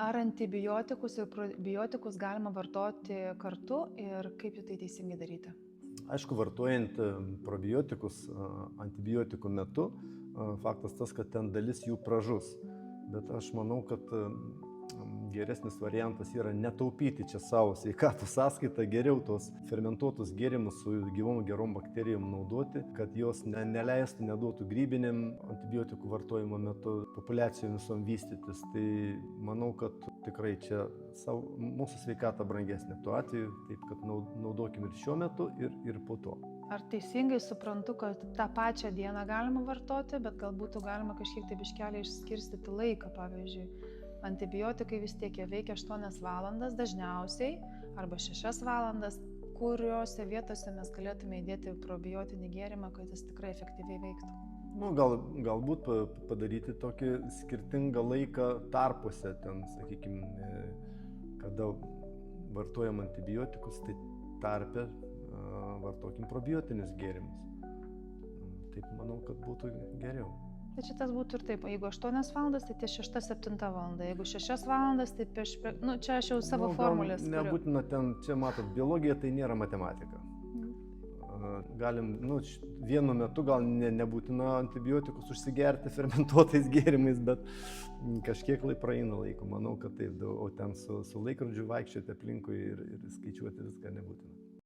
Ar antibiotikus ir probiotikus galima vartoti kartu ir kaip tai teisingai daryti? Aišku, vartojant probiotikus antibiotikų metu, faktas tas, kad ten dalis jų pražus. Bet aš manau, kad geresnis variantas yra netaupyti čia savo sveikatos sąskaitą, geriau tos fermentuotus gėrimus su gyvom gerom bakterijom naudoti, kad jos neleistų, neduotų grybiniam antibiotikų vartojimo metu populiacijom visom vystytis. Tai manau, kad tikrai čia mūsų sveikata brangesnė tuo atveju, taip kad naudokim ir šiuo metu, ir po to. Ar teisingai suprantu, kad tą pačią dieną galima vartoti, bet galbūt galima kažkiek tai biškelį išskirstyti laiką, pavyzdžiui, antibiotikai vis tiek jie veikia 8 valandas dažniausiai arba 6 valandas, kuriuose vietose mes galėtume įdėti probiotinį gėrimą, kad jis tikrai efektyviai veiktų. Galbūt padaryti tokį skirtingą laiką tarpuose, ten, sakykime, kada vartojam antibiotikus, tai tarpe vartokim probiotinius gėrimus. Taip manau, kad būtų geriau. Tai šitas būtų ir taip, jeigu 8 valandas, tai 6-7 valanda, jeigu 6 valandas, tai čia aš jau savo formulės kuriu. Nebūtina ten, čia matot, biologija tai nėra matematika. Galim, vienu metu gal nebūtina antibiotikus užsigerti fermentuotais gėrimais, bet kažkiek praeina laiko, manau, kad taip, o ten su laikrodžiu vaikščioti aplinkui ir skaičiuoti viską nebūtina.